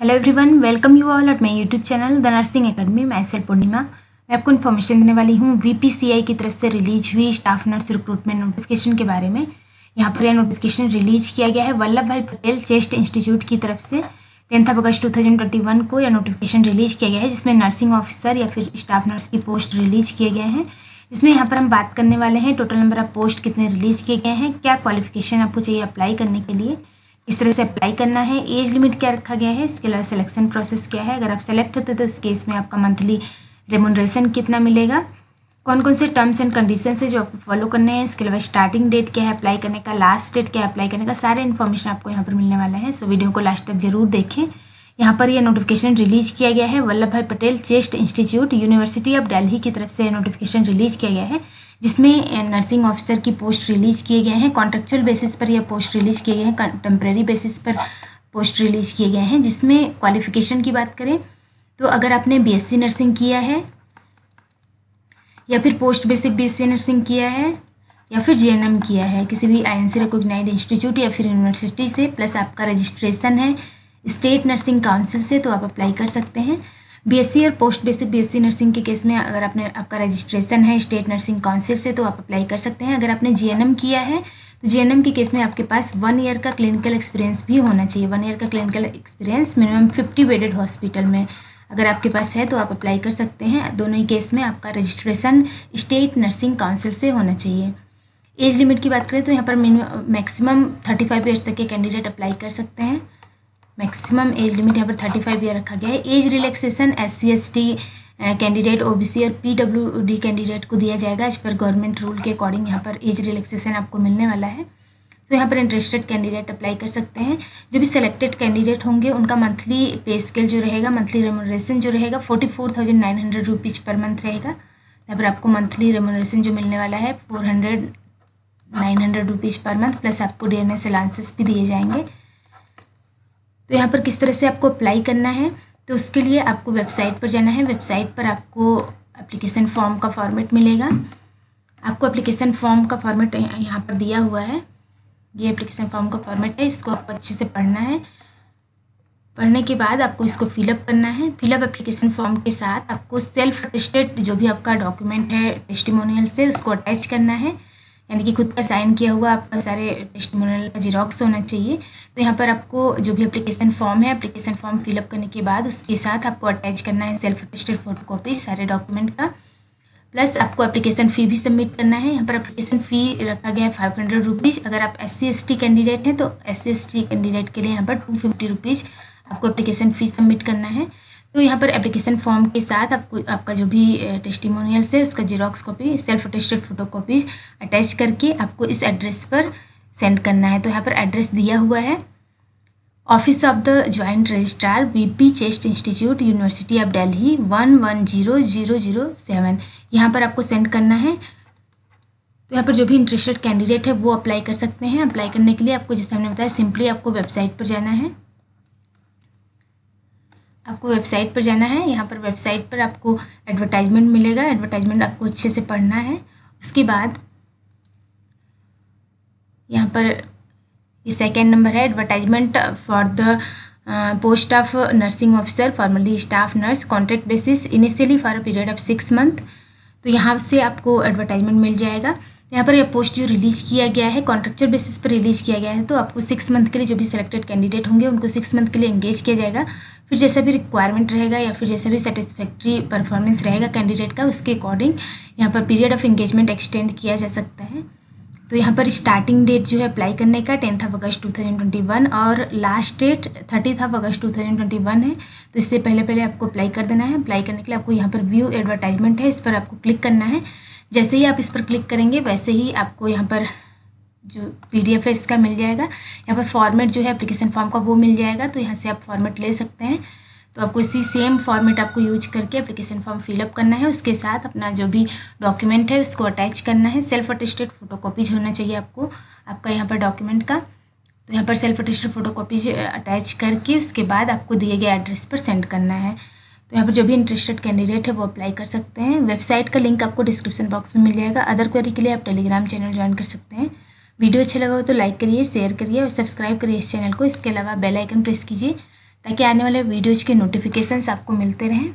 Hello everyone, welcome you all at my YouTube channel the nursing academy. मैं cell पूर्णिमा। मैं आपको information देने वाली हूँ वीपीसीआई की तरफ से रिलीज हुई स्टाफ नर्स रिक्रूटमेंट नोटिफिकेशन के बारे में। यहाँ पर यह नोटिफिकेशन रिलीज किया गया है वल्लभ भाई पटेल चेस्ट इंस्टीट्यूट की तरफ से 10 अगस्त 2021 को यह नोटिफिकेशन रिलीज किया गया है, जिसमें नर्सिंग ऑफिसर या फिर स्टाफ नर्स की पोस्ट रिलीज किए गए हैं। जिसमें यहाँ पर हम बात करने वाले हैं टोटल नंबर ऑफ पोस्ट कितने रिलीज किए गए हैं, क्या क्वालिफिकेशन आपको चाहिए अप्लाई करने के लिए, इस तरह से अप्लाई करना है, एज लिमिट क्या रखा गया है, इसके अलावा सिलेक्शन प्रोसेस क्या है, अगर आप सेलेक्ट होते तो उस केस में आपका मंथली रेमुनरेशन कितना मिलेगा, कौन कौन से टर्म्स एंड कंडीशंस है जो आपको फॉलो करने हैं, इसके अलावा स्टार्टिंग डेट क्या है अप्लाई करने का, लास्ट डेट क्या है अप्लाई करने का, सारे इन्फॉर्मेशन आपको यहाँ पर मिलने वाला है। सो वीडियो को लास्ट तक जरूर देखें। यहाँ पर यह नोटिफिकेशन रिलीज किया गया है वल्लभ भाई Patel chest institute university of Delhi की तरफ से यह नोटिफिकेशन रिलीज किया गया है, जिसमें नर्सिंग ऑफिसर की पोस्ट रिलीज किए गए हैं। कॉन्ट्रेक्चुअल बेसिस पर यह पोस्ट रिलीज किए गए हैं, टेम्प्रेरी बेसिस पर पोस्ट रिलीज किए गए हैं। जिसमें क्वालिफिकेशन की बात करें तो अगर आपने बीएससी नर्सिंग किया है या फिर पोस्ट बेसिक बीएससी नर्सिंग किया है या फिर जीएनएम किया है किसी भी आईएनसी रिकॉग्नाइज्ड इंस्टीट्यूट या फिर यूनिवर्सिटी से, प्लस आपका रजिस्ट्रेशन है स्टेट नर्सिंग काउंसिल से, तो आप अप्लाई कर सकते हैं। बीएससी और पोस्ट बेसिक बीएससी नर्सिंग के केस में अगर आपका रजिस्ट्रेशन है स्टेट नर्सिंग काउंसिल से तो आप अप्लाई कर सकते हैं। अगर आपने जीएनएम किया है तो जीएनएम के केस में आपके पास 1 ईयर का क्लिनिकल एक्सपीरियंस भी होना चाहिए। 1 ईयर का clinical experience minimum 50 bedded hospital में अगर आपके पास है तो आप अप्लाई कर सकते हैं। दोनों ही केस में आपका रजिस्ट्रेशन स्टेट नर्सिंग काउंसिल से होना चाहिए। एज लिमिट की बात करें तो यहाँ पर मैक्सिमम 35 ईयर्स तक के कैंडिडेट अप्लाई कर सकते हैं। मैक्सिमम एज लिमिट यहाँ पर 35 ईयर रखा गया है। Age relaxation SC/ST candidate, OBC और PWD कैंडिडेट को दिया जाएगा। इस पर गवर्नमेंट रूल के अकॉर्डिंग यहाँ पर एज रिलैक्सेशन आपको मिलने वाला है। तो यहाँ पर इंटरेस्टेड कैंडिडेट अप्लाई कर सकते हैं। जो भी सिलेक्टेड कैंडिडेट होंगे उनका मंथली पे स्केल जो रहेगा, मंथली रेमुनरेशन जो रहेगा 44,900 रुपीज़ पर मंथ रहेगा। यहाँ पर आपको मंथली रेमुनरेशन जो मिलने वाला है 900 रुपीज़ पर मंथ, प्लस आपको DNS अलाउंसेस भी दिए जाएंगे। तो यहाँ पर किस तरह से आपको अप्लाई करना है, तो उसके लिए आपको वेबसाइट पर जाना है। वेबसाइट पर आपको एप्लीकेशन फॉर्म का फॉर्मेट मिलेगा। आपको एप्लीकेशन फॉर्म का फॉर्मेट यहाँ पर दिया हुआ है। ये एप्लीकेशन फॉर्म का फॉर्मेट है, इसको आपको अच्छे से पढ़ना है। पढ़ने के बाद आपको इसको फिलअप करना है। फिलअप एप्लीकेशन फॉर्म के साथ आपको सेल्फ अटेस्टेड जो भी आपका डॉक्यूमेंट है टेस्टिमोनियल से उसको अटैच करना है, यानी कि खुद का साइन किया हुआ आपका सारे टेस्टिमोनियल का जीरोक्स होना चाहिए। तो यहाँ पर आपको जो भी एप्लीकेशन फॉर्म है, एप्लीकेशन फॉर्म फिलअप करने के बाद उसके साथ आपको अटैच करना है सेल्फ अटेस्टेड फोटोकॉपी सारे डॉक्यूमेंट का, प्लस आपको एप्लीकेशन फ़ी भी सबमिट करना है। यहाँ पर एप्लीकेशन फ़ी रखा गया है 500 रुपीज़। अगर आप SC/ST कैंडिडेट हैं तो SC/ST कैंडिडेट के लिए यहाँ पर 250 रुपीज़ आपको एप्लीकेशन फ़ी सबमिट करना है। तो यहाँ पर एप्लीकेशन फॉर्म के साथ आपको आपका जो भी टेस्टिमोनियल्स है उसका xerox copy self attested photocopies attach करके आपको इस एड्रेस पर सेंड करना है। तो यहाँ पर एड्रेस दिया हुआ है office of the joint registrar VP chest institute university of Delhi 110007। यहाँ पर आपको सेंड करना है। तो यहाँ पर जो भी इंटरेस्टेड कैंडिडेट है वो अप्लाई कर सकते हैं। अप्लाई करने के लिए आपको जैसे हमने बताया सिंपली आपको वेबसाइट पर जाना है। आपको वेबसाइट पर जाना है। यहाँ पर वेबसाइट पर आपको एडवर्टाइजमेंट मिलेगा। एडवर्टाइजमेंट आपको अच्छे से पढ़ना है। उसके बाद यहाँ पर ये सेकेंड नंबर है advertisement for the post of nursing officer formally staff nurse contract basis initially for a period of 6 month. तो यहाँ से आपको एडवर्टाइजमेंट मिल जाएगा। यहाँ पर यह पोस्ट जो रिलीज किया गया है कॉन्ट्रेक्चुअल बेसिस पर रिलीज किया गया है, तो आपको 6 मंथ के लिए जो भी सिलेक्टेड कैंडिडेट होंगे उनको 6 मंथ के लिए एंगेज किया जाएगा। फिर जैसा भी रिक्वायरमेंट रहेगा या फिर जैसा भी सेटिस्फैक्ट्री परफॉर्मेंस रहेगा कैंडिडेट का उसके अकॉर्डिंग यहाँ पर पीरियड ऑफ एंगेजमेंट एक्सटेंड किया जा सकता है। तो यहाँ पर स्टार्टिंग डेट जो है अप्लाई करने का 10 अगस्त 2021 और लास्ट डेट 30 अगस्त 2021 है। तो इससे पहले आपको अप्लाई कर देना है। अप्लाई करने के लिए आपको यहाँ पर व्यू एडवर्टाइजमेंट है, इस पर आपको क्लिक करना है। जैसे ही आप इस पर क्लिक करेंगे वैसे ही आपको यहाँ पर जो PDF है इसका मिल जाएगा। यहाँ पर फॉर्मेट जो है एप्लीकेशन फॉर्म का वो मिल जाएगा, तो यहाँ से आप फॉर्मेट ले सकते हैं। तो आपको इसी सेम फॉर्मेट आपको यूज करके एप्लीकेशन फॉर्म फिलअप करना है। उसके साथ अपना जो भी डॉक्यूमेंट है उसको अटैच करना है। सेल्फ अटेस्टेड फोटोकॉपीज होना चाहिए आपका यहाँ पर डॉक्यूमेंट का। तो यहाँ पर सेल्फ अटेस्टेड फोटोकॉपीज अटैच करके उसके बाद आपको दिए गए एड्रेस पर सेंड करना है। तो यहाँ पर जो भी इंटरेस्टेड कैंडिडेट है वो अप्लाई कर सकते हैं। वेबसाइट का लिंक आपको डिस्क्रिप्शन बॉक्स में मिल जाएगा। अदर क्वेरी के लिए आप टेलीग्राम चैनल ज्वाइन कर सकते हैं। वीडियो अच्छा लगा हो तो लाइक करिए, शेयर करिए और सब्सक्राइब करिए इस चैनल को। इसके अलावा बेल आइकन प्रेस कीजिए ताकि आने वाले वीडियोज़ के नोटिफिकेशंस आपको मिलते रहें।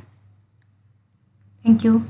Thank you.